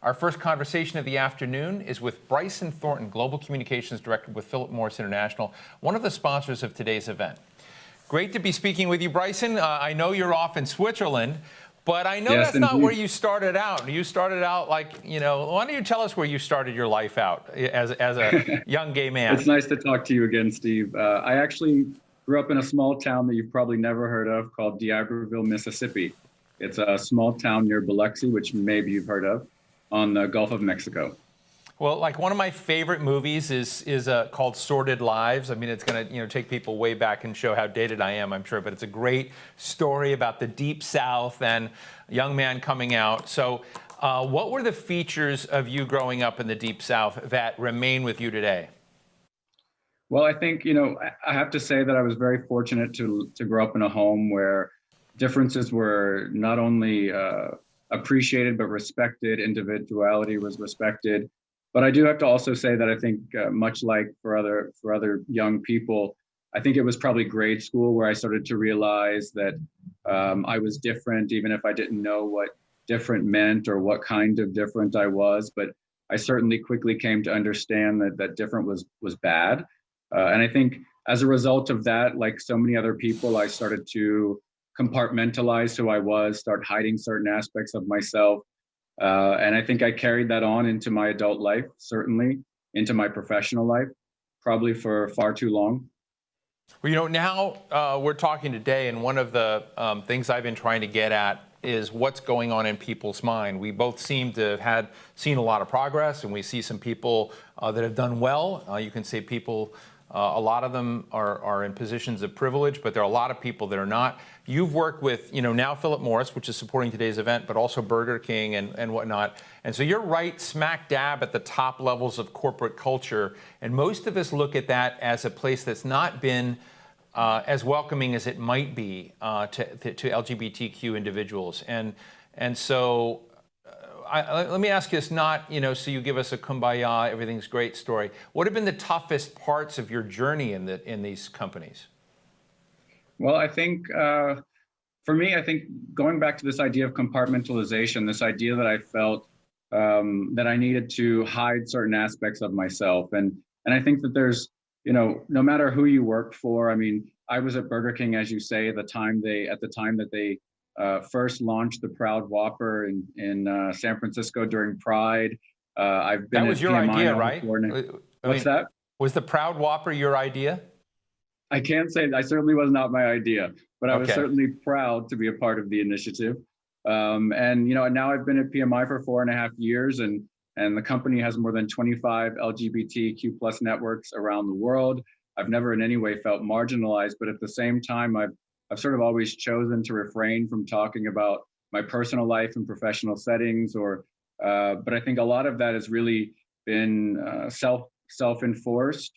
Our first conversation of the afternoon is with Bryson Thornton, Global Communications Director with Philip Morris International, one of the sponsors of today's event. Great to be speaking with you, Bryson. I know you're off in Switzerland, but I know that's not where you started out. You started out like, why don't you tell us where you started your life out as a young gay man? It's nice to talk to you again, Steve. I actually grew up in a small town that you've probably never heard of called D'Iberville, Mississippi. It's a small town near Biloxi, which maybe you've heard of, on the Gulf of Mexico. Well, like one of my favorite movies is called Sordid Lives. I mean, it's going to take people way back and show how dated I am, I'm sure. But it's a great story about the Deep South and a young man coming out. So what were the features of you growing up in the Deep South that remain with you today? Well, I think, I have to say that I was very fortunate to grow up in a home where differences were not only appreciated, but respected. Individuality was respected. But I do have to also say that I think much like for other young people, I think it was probably grade school where I started to realize that I was different, even if I didn't know what different meant or what kind of different I was. But I certainly quickly came to understand that different was bad. And I think as a result of that, like so many other people, I started to compartmentalize who I was, start hiding certain aspects of myself. And I think I carried that on into my adult life, certainly into my professional life, probably for far too long. Well, now we're talking today, and one of the things I've been trying to get at is what's going on in people's mind. We both seem to have seen a lot of progress, and we see some people that have done well. You can say people, a lot of them are in positions of privilege, but there are a lot of people that are not. You've worked with, now Philip Morris, which is supporting today's event, but also Burger King and whatnot. And so you're right smack dab at the top levels of corporate culture. And most of us look at that as a place that's not been as welcoming as it might be to LGBTQ individuals. And so let me ask you this, not, so you give us a kumbaya, everything's great story. What have been the toughest parts of your journey in these companies? Well, I think for me, I think going back to this idea of compartmentalization, this idea that I felt that I needed to hide certain aspects of myself. And I think that there's, no matter who you work for, I mean, I was at Burger King, as you say, at the time that they first launched the Proud Whopper in San Francisco during Pride. I've been. That was your idea, right? What's that? Was the Proud Whopper your idea? I can't say I certainly was not my idea, but I was certainly proud to be a part of the initiative. And now I've been at PMI for 4.5 years, and the company has more than 25 LGBTQ plus networks around the world. I've never in any way felt marginalized, but at the same time, I've sort of always chosen to refrain from talking about my personal life in professional settings, but I think a lot of that has really been self-enforced.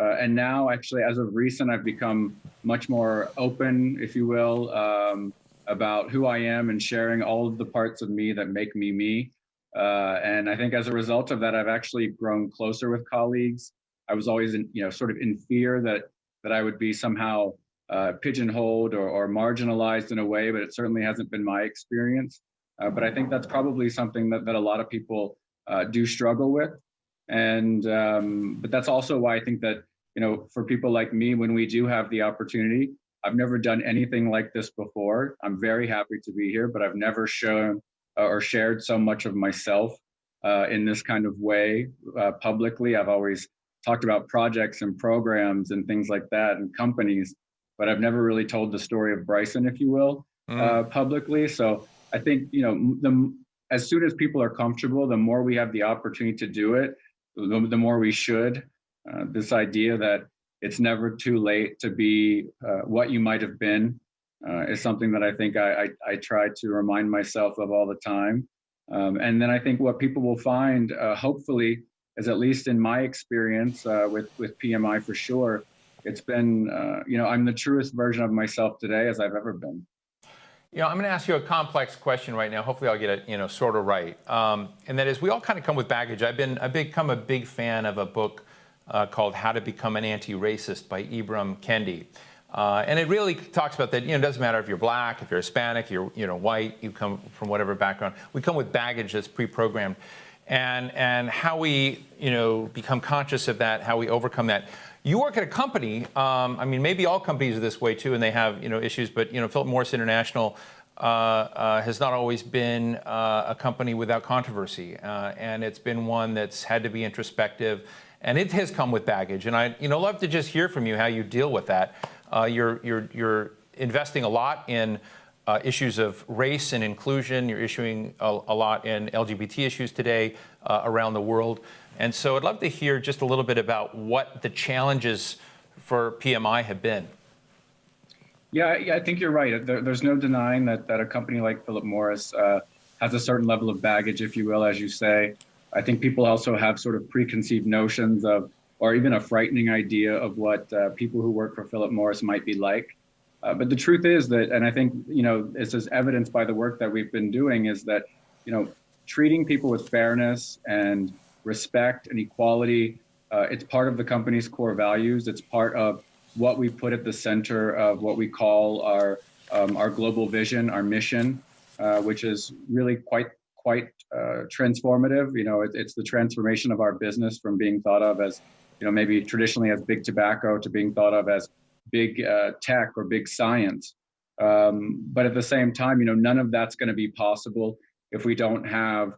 And now, actually, as of recent, I've become much more open, if you will, about who I am and sharing all of the parts of me that make me me. And I think as a result of that, I've actually grown closer with colleagues. I was always, sort of in fear that I would be somehow pigeonholed or marginalized in a way, but it certainly hasn't been my experience. But I think that's probably something that a lot of people do struggle with. And but that's also why I think that, for people like me, when we do have the opportunity, I've never done anything like this before. I'm very happy to be here, but I've never shown or shared so much of myself in this kind of way publicly. I've always talked about projects and programs and things like that and companies, but I've never really told the story of Bryson, if you will, publicly. So I think, as soon as people are comfortable, the more we have the opportunity to do it, the more we should. This idea that it's never too late to be what you might have been is something that I think I try to remind myself of all the time. And then I think what people will find, hopefully, is at least in my experience with PMI for sure, it's been, I'm the truest version of myself today as I've ever been. I'm going to ask you a complex question right now. Hopefully I'll get it, sort of right. And that is, we all kind of come with baggage. I've become a big fan of a book called How to Become an Anti-Racist by Ibram Kendi. And it really talks about that, it doesn't matter if you're black, if you're Hispanic, you're white, you come from whatever background. We come with baggage that's pre-programmed. And how we, become conscious of that, how we overcome that. You work at a company, maybe all companies are this way too, and they have, issues, but, Philip Morris International has not always been a company without controversy. And it's been one that's had to be introspective, and it has come with baggage. And I'd, love to just hear from you how you deal with that. You're investing a lot in issues of race and inclusion. You're issuing a lot in LGBT issues today around the world. And so I'd love to hear just a little bit about what the challenges for PMI have been. Yeah, I think you're right. There's no denying that a company like Philip Morris has a certain level of baggage, if you will, as you say. I think people also have sort of preconceived notions of, or even a frightening idea of what people who work for Philip Morris might be like. But the truth is that, and I think, this is evidenced by the work that we've been doing, is that, treating people with fairness and respect and equality, it's part of the company's core values. It's part of what we put at the center of what we call our global vision, our mission, which is really quite transformative. It's the transformation of our business from being thought of as, maybe traditionally as big tobacco to being thought of as big tech or big science. But at the same time, none of that's going to be possible if we don't have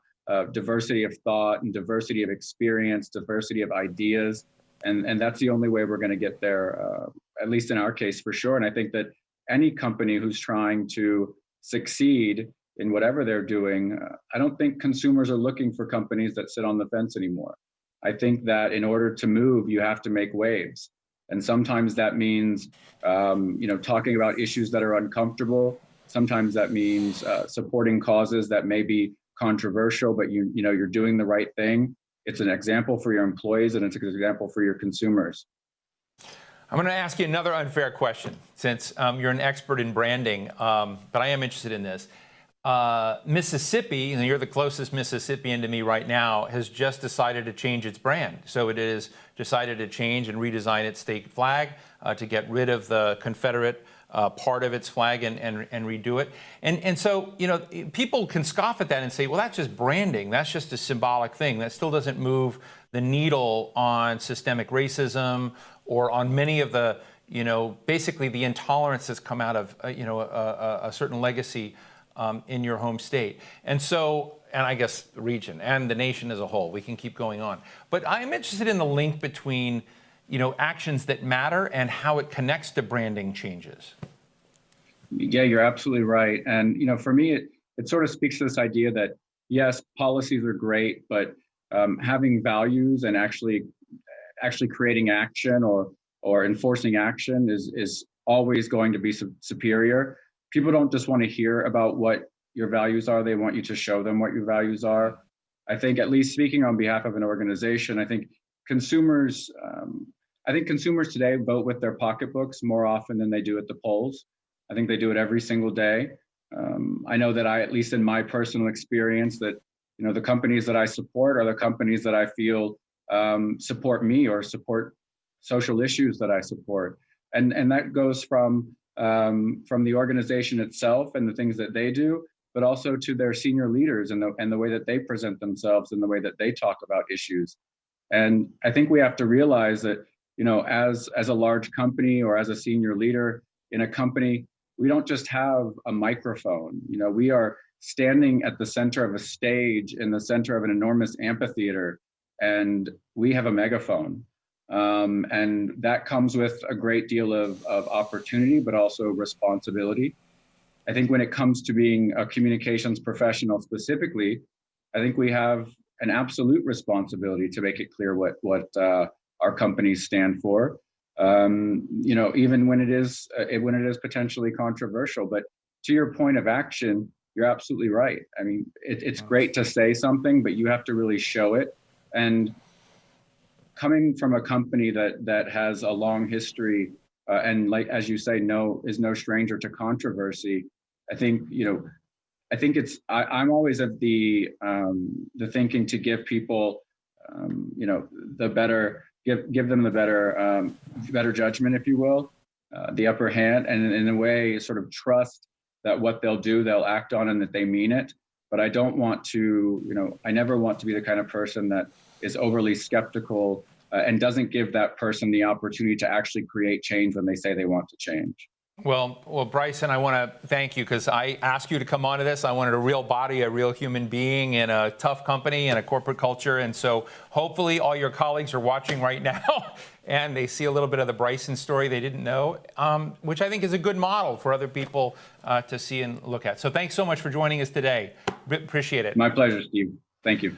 diversity of thought and diversity of experience, diversity of ideas. And that's the only way we're going to get there, at least in our case, for sure. And I think that any company who's trying to succeed in whatever they're doing, I don't think consumers are looking for companies that sit on the fence anymore. I think that in order to move, you have to make waves. And sometimes that means, talking about issues that are uncomfortable. Sometimes that means supporting causes that may be controversial, but you're doing the right thing. It's an example for your employees, and it's an example for your consumers. I'm going to ask you another unfair question, since you're an expert in branding, but I am interested in this. Mississippi, and you're the closest Mississippian to me right now, has just decided to change its brand. So it has decided to change and redesign its state flag to get rid of the Confederate part of its flag and redo it. And so, people can scoff at that and say, well, that's just branding. That's just a symbolic thing. That still doesn't move the needle on systemic racism or on many of the, basically the intolerance that's come out of, a certain legacy in your home state. And so, and I guess the region and the nation as a whole, we can keep going on. But I am interested in the link between, actions that matter and how it connects to branding changes. Yeah, you're absolutely right. And, for me, it sort of speaks to this idea that, yes, policies are great, but having values and actually creating action or enforcing action is always going to be superior. People don't just want to hear about what your values are. They want you to show them what your values are. I think, at least speaking on behalf of an organization, I think consumers today vote with their pocketbooks more often than they do at the polls. I think they do it every single day. I know that at least in my personal experience, that, the companies that I support are the companies that I feel support me or support social issues that I support. And that goes from the organization itself and the things that they do, but also to their senior leaders and the way that they present themselves and the way that they talk about issues. And I think we have to realize that, as a large company or as a senior leader in a company, we don't just have a microphone. We are standing at the center of a stage in the center of an enormous amphitheater, and we have a megaphone. And that comes with a great deal of opportunity, but also responsibility. I think when it comes to being a communications professional specifically, I think we have an absolute responsibility to make it clear what our companies stand for. Even when it is potentially controversial. But to your point of action, you're absolutely right. I mean, it's great to say something, but you have to really show it. And coming from a company that has a long history and, like as you say, is no stranger to controversy, I think I'm always of the thinking to give people give them the better judgment, if you will. the upper hand, and in a way sort of trust that what they'll do, they'll act on, and that they mean it. But I don't want to, I never want to be the kind of person that is overly skeptical and doesn't give that person the opportunity to actually create change when they say they want to change. Well, Bryson, I want to thank you because I asked you to come onto this. I wanted a real body, a real human being in a tough company and a corporate culture. And so hopefully all your colleagues are watching right now and they see a little bit of the Bryson story they didn't know, which I think is a good model for other people to see and look at. So thanks so much for joining us today. Appreciate it. My pleasure, Steve. Thank you.